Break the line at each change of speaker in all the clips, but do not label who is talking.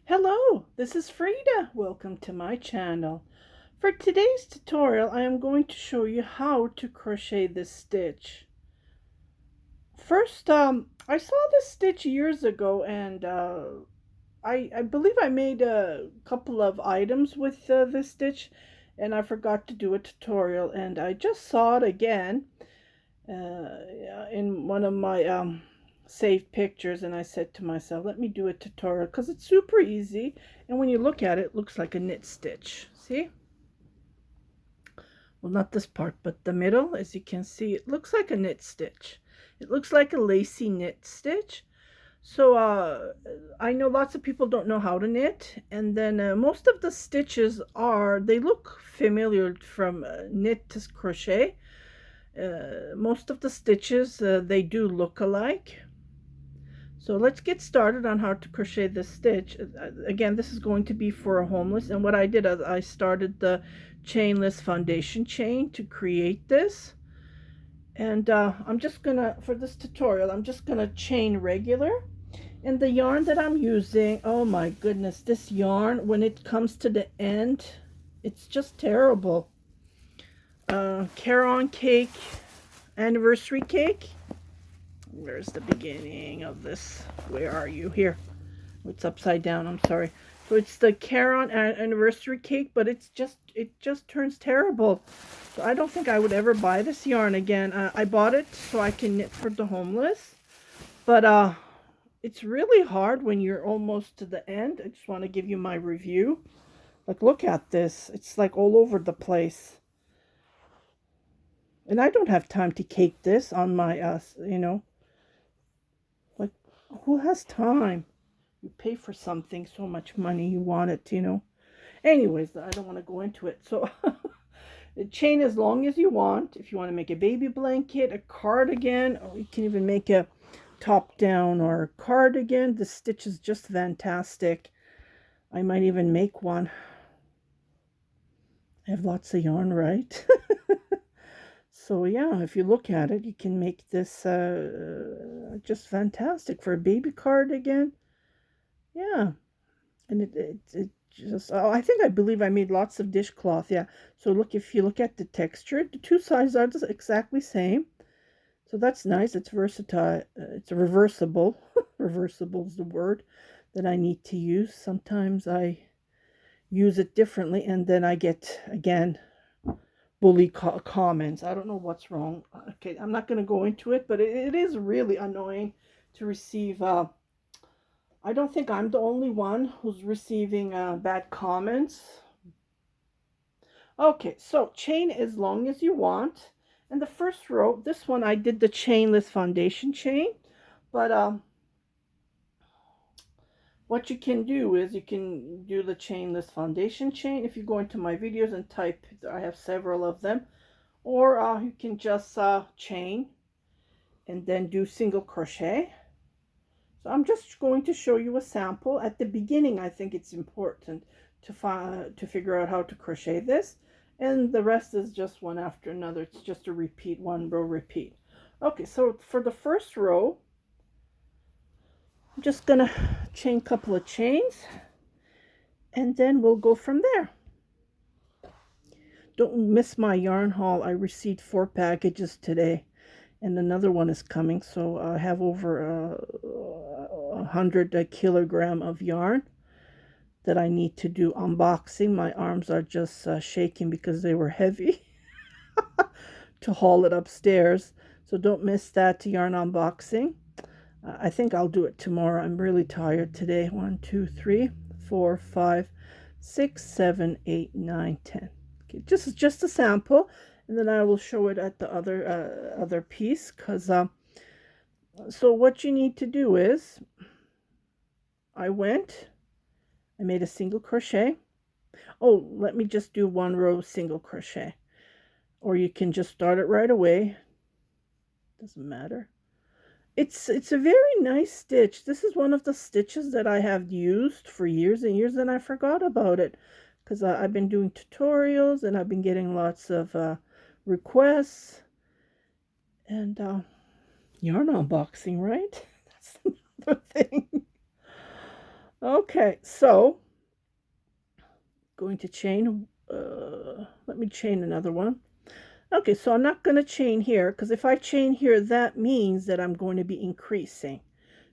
Hello, this is Frida. Welcome to my channel. For today's tutorial, I am going to show you how to crochet this stitch. First, I saw this stitch years ago and I believe I made a couple of items with this stitch and I forgot to do a tutorial and I just saw it again in one of my saved pictures and I said to myself, let me do a tutorial because it's super easy, and when you look at it, it looks like a knit stitch. See? Well, not this part, but the middle, as you can see, it looks like a knit stitch. It looks like a lacy knit stitch. So I know lots of people don't know how to knit, and then most of the stitches they look familiar from knit to crochet. Most of the stitches, they do look alike. So let's get started on how to crochet this stitch. Again, this is going to be for a homeless, and what I did is I started the chainless foundation chain to create this. And I'm just gonna, for this tutorial, I'm just gonna chain regular. And the yarn that I'm using, oh my goodness, this yarn, when it comes to the end, it's just terrible. Caron Cake Anniversary Cake. Where's the beginning of this? Where are you? Here. It's upside down. I'm sorry. So it's the Caron Anniversary Cake, but it just turns terrible. So I don't think I would ever buy this yarn again. I bought it so I can knit for the homeless, but it's really hard when you're almost to the end. I just want to give you my review. Like, look at this. It's like all over the place. And I don't have time to cake this on my, like, who has time? You pay for something so much money, you want it. Anyways, I don't want to go into it. So chain as long as you want. If you want to make a baby blanket, a cardigan, or you can even make a top down or a cardigan. The stitch is just fantastic. I might even make one. I have lots of yarn, right? So yeah, if you look at it, you can make this just fantastic for a baby cardigan. Yeah, and it just, oh, I believe I made lots of dishcloth. Yeah, so look, if you look at the texture, the two sides are just exactly same. So that's nice. It's versatile. It's reversible. Reversible is the word that I need to use. Sometimes I use it differently and then I get, again, bully comments. I don't know what's wrong. Okay, I'm not going to go into it, but it is really annoying to receive. I don't think I'm the only one who's receiving bad comments. Okay, so chain as long as you want. And the first row, this one I did the chainless foundation chain, but what you can do is you can do the chainless foundation chain. If you go into my videos and type, I have several of them, or you can just chain and then do single crochet. So I'm just going to show you a sample. At the beginning, I think it's important to figure out how to crochet this, and the rest is just one after another. It's just a repeat, one row repeat. Okay, so for the first row, I'm just gonna chain a couple of chains and then we'll go from there. Don't miss my yarn haul. I received 4 packages today and another one is coming, so I have over 100 kilogram of yarn that I need to do unboxing. My arms are just shaking because they were heavy to haul it upstairs, so don't miss that yarn unboxing. I think I'll do it tomorrow. I'm really tired today. 1, 2, 3, 4, 5, 6, 7, 8, 9, 10. Okay, just a sample, and then I will show it at the other piece. Because so what you need to do is, I made a single crochet. Oh, let me just do 1 row single crochet, or you can just start it right away. Doesn't matter. It's a very nice stitch. This is one of the stitches that I have used for years and years, and I forgot about it because I've been doing tutorials and I've been getting lots of requests and yarn unboxing, right? That's another thing. Okay, so going to chain, let me chain another one. Okay, so I'm not going to chain here because if I chain here, that means that I'm going to be increasing.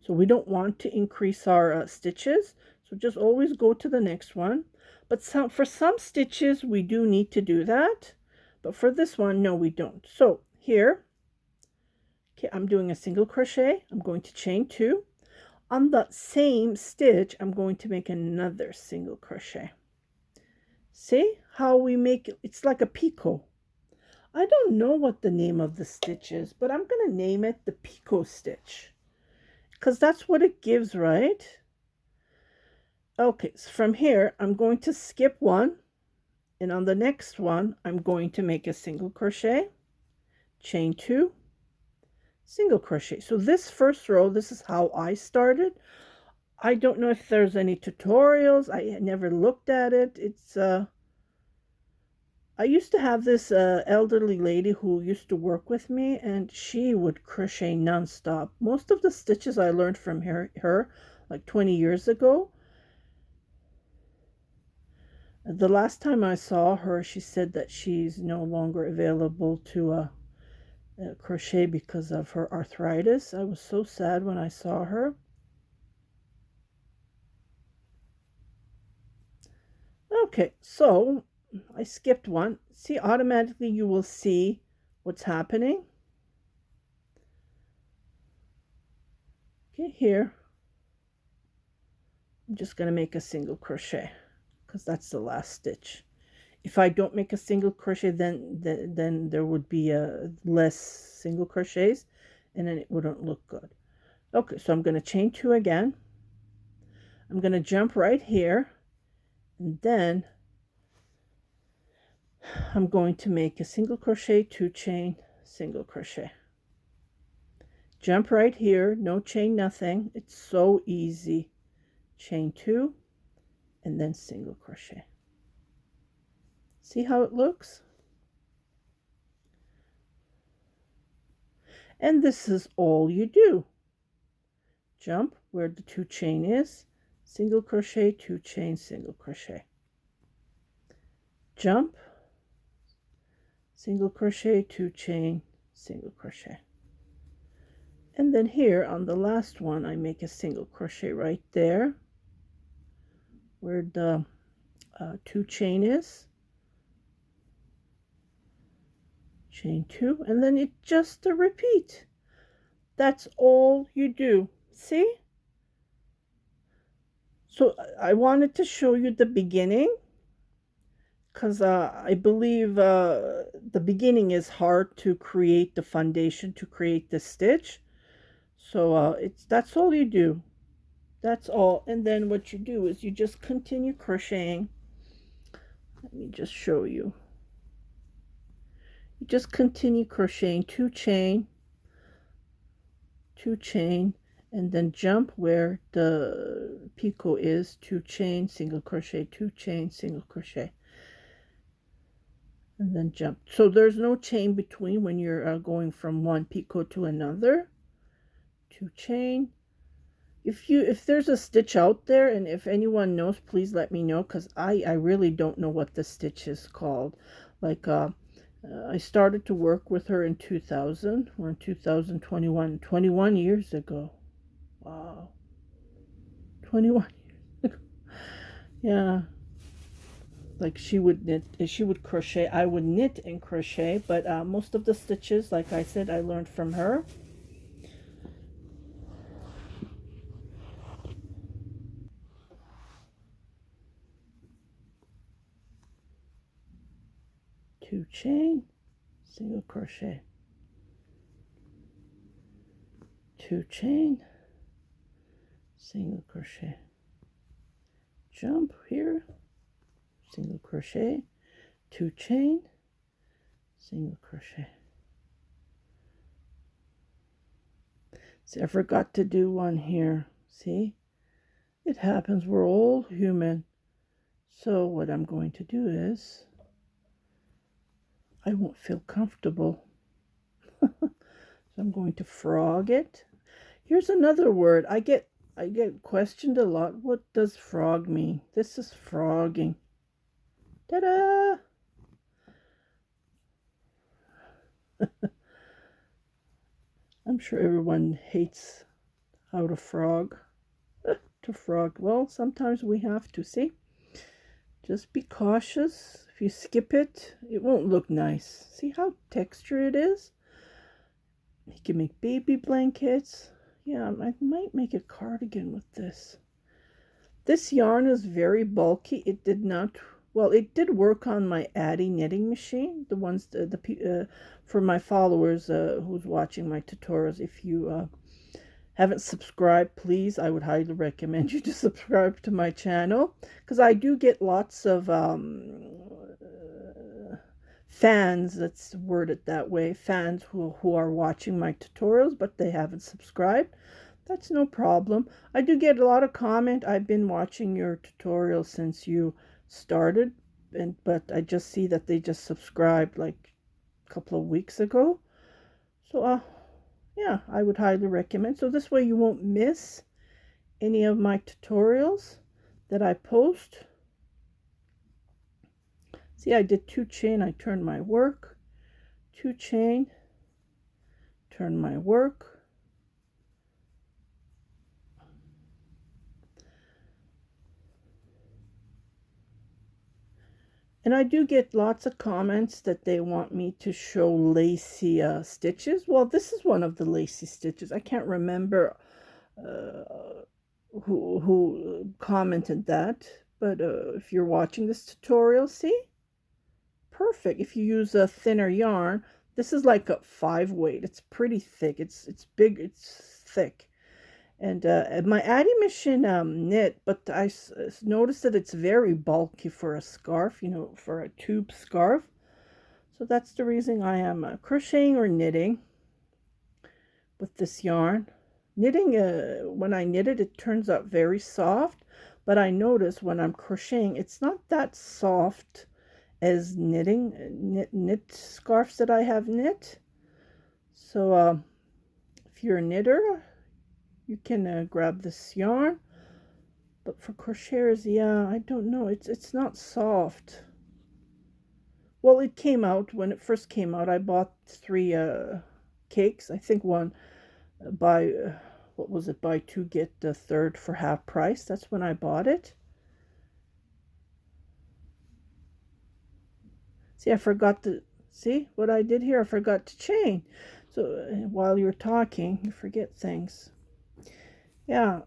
So we don't want to increase our stitches. So just always go to the next one. But for some stitches, we do need to do that. But for this one, no, we don't. So here, okay, I'm doing a single crochet. I'm going to chain 2. On the same stitch, I'm going to make another single crochet. See how we make it? It's like a picot. I don't know what the name of the stitch is, but I'm going to name it the Picot stitch because that's what it gives, right? Okay, so from here, I'm going to skip one, and on the next one, I'm going to make a single crochet, chain 2, single crochet. So this first row, this is how I started. I don't know if there's any tutorials. I never looked at it. I used to have this elderly lady who used to work with me, and she would crochet nonstop. Most of the stitches I learned from her like 20 years ago. The last time I saw her, she said that she's no longer available to crochet because of her arthritis. I was so sad when I saw her. Okay, so I skipped one. See, automatically you will see what's happening. Okay, here. I'm just going to make a single crochet because that's the last stitch. If I don't make a single crochet, then there would be less single crochets, and then it wouldn't look good. Okay, so I'm going to chain 2 again. I'm going to jump right here, and then I'm going to make a single crochet, 2 chain, single crochet. Jump right here, no chain, nothing. It's so easy. Chain 2, and then single crochet. See how it looks? And this is all you do. Jump where the 2 chain is, single crochet, 2 chain, single crochet. Jump, single crochet, 2 chain, single crochet. And then here on the last one, I make a single crochet right there where the 2 chain is. Chain 2, and then it's just a repeat. That's all you do. See? So I wanted to show you the beginning because I believe the beginning is hard to create the foundation, to create the stitch. So that's all you do. That's all. And then what you do is you just continue crocheting. Let me just show you. You just continue crocheting 2 chain, 2 chain, and then jump where the picot is, 2 chain, single crochet, 2 chain, single crochet, and then jump. So there's no chain between when you're going from one picot to another. 2 chain. If there's a stitch out there, and if anyone knows, please let me know, because I really don't know what the stitch is called. Like I started to work with her in 2000. We're in 2021, 21 years ago. Wow, 21 years ago. Yeah, like she would knit, she would crochet, I would knit and crochet, but most of the stitches, like I said, I learned from her. Two chain, single crochet, 2 chain, single crochet, jump here, single crochet, 2 chain, single crochet. See, I forgot to do one here. See, it happens, we're all human. So what I'm going to do is, I won't feel comfortable. So I'm going to frog it. Here's another word. I get I get questioned a lot. What does frog mean? This is frogging. Ta-da! I'm sure everyone hates how to frog. To frog. Well, sometimes we have to. See? Just be cautious. If you skip it, it won't look nice. See how textured it is? You can make baby blankets. Yeah, I might make a cardigan with this. This yarn is very bulky. It did not, well, it did work on my Addy knitting machine. The ones, for my followers who's watching my tutorials. If you haven't subscribed, please, I would highly recommend you to subscribe to my channel, because I do get lots of fans, let's word it that way, fans who are watching my tutorials, but they haven't subscribed. That's no problem. I do get a lot of comment. I've been watching your tutorials since you started, but I just see that they just subscribed like a couple of weeks ago. So yeah, I would highly recommend. So this way you won't miss any of my tutorials that I post. See, I did 2 chain. I turned my work, 2 chain, turn my work. And I do get lots of comments that they want me to show lacy stitches. Well, this is one of the lacy stitches. I can't remember who commented that. But if you're watching this tutorial, see? Perfect. If you use a thinner yarn, this is like a 5 weight. It's pretty thick. It's big. It's thick. And my Addy machine knit, but I noticed that it's very bulky for a scarf, you know, for a tube scarf. So that's the reason I am crocheting or knitting with this yarn. Knitting, when I knit it, it turns out very soft. But I notice when I'm crocheting, it's not that soft as knitting, knit scarves that I have knit. So if you're a knitter, you can grab this yarn, but for crocheters, yeah, I don't know, it's not soft. Well, it came out when it first came out. I bought 3 cakes. I think one buy what was it, buy 2 get the 3rd for half price. That's when I bought it. See, I forgot to see what I did here. I forgot to chain. So while you're talking, you forget things. Yeah.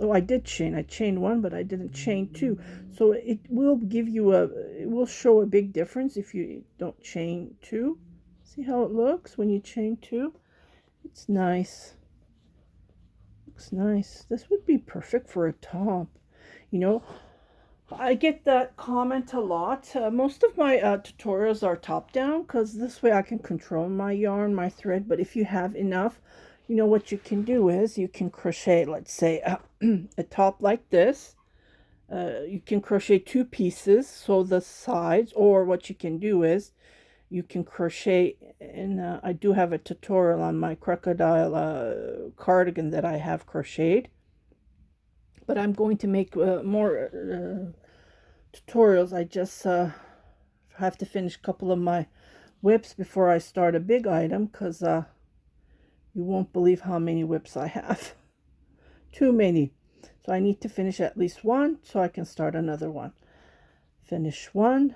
Oh, I did chain. I chained 1, but I didn't chain 2. So it will give you it will show a big difference if you don't chain 2. See how it looks when you chain 2? It's nice. Looks nice. This would be perfect for a top. You know, I get that comment a lot. Most of my tutorials are top down, because this way I can control my yarn, my thread. But if you have enough, you know what you can do is you can crochet, let's say, a top like this. You can crochet 2 pieces, so the sides, or what you can do is you can crochet, and I do have a tutorial on my crocodile cardigan that I have crocheted. But I'm going to make more tutorials. I just have to finish a couple of my whips before I start a big item, because you won't believe how many whips I have. Too many. So I need to finish at least 1 so I can start another one. Finish 1.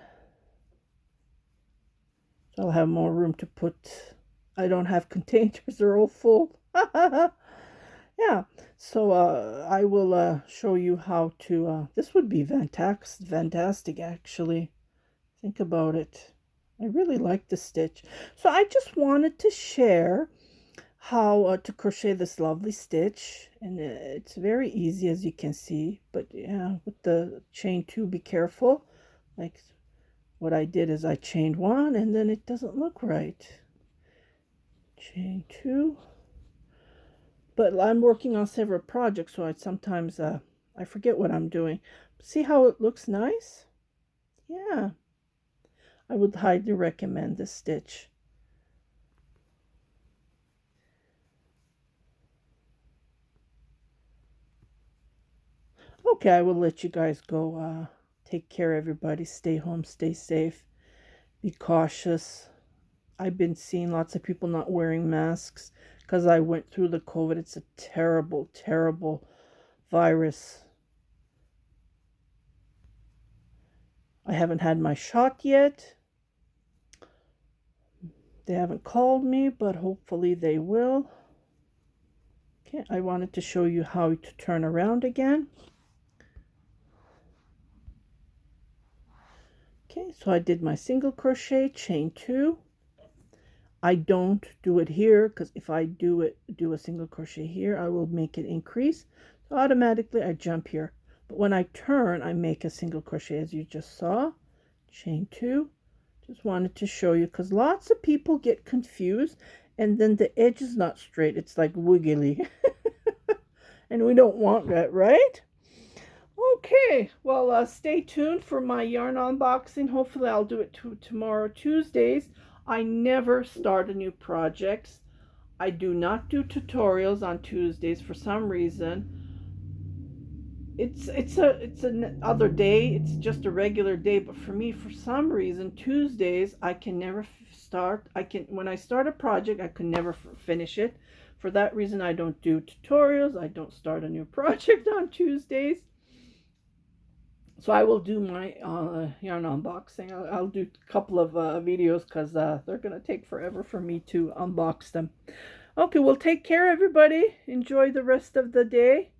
So I'll have more room to put. I don't have containers. They're all full. Yeah. So I will show you how to. This would be fantastic, actually. Think about it. I really like the stitch. So I just wanted to share how to crochet this lovely stitch, and it's very easy, as you can see. But yeah, with the chain 2, be careful. Like what I did is I chained 1, and then it doesn't look right. Chain 2. But I'm working on several projects, so I sometimes I forget what I'm doing. See how it looks nice? Yeah, I would highly recommend this stitch. Okay, I will let you guys go. Take care, everybody. Stay home, stay safe, be cautious. I've been seeing lots of people not wearing masks because I went through the COVID. It's a terrible, terrible virus. I haven't had my shot yet. They haven't called me, but hopefully they will. Okay, I wanted to show you how to turn around again. Okay, so I did my single crochet, chain 2. I don't do it here because if I do a single crochet here, I will make it increase. So automatically I jump here. But when I turn, I make a single crochet as you just saw. Chain 2. Just wanted to show you because lots of people get confused and then the edge is not straight. It's like wiggly. And we don't want that, right? Okay, well, stay tuned for my yarn unboxing. Hopefully I'll do it tomorrow, Tuesdays. I never start a new project. I do not do tutorials on Tuesdays for some reason. It's an other day. It's just a regular day, but for me, for some reason, Tuesdays I can never start. When I start a project, I can never finish it. For that reason, I don't do tutorials. I don't start a new project on Tuesdays. So I will do my yarn unboxing. I'll do a couple of videos because they're going to take forever for me to unbox them. Okay, well, take care, everybody. Enjoy the rest of the day.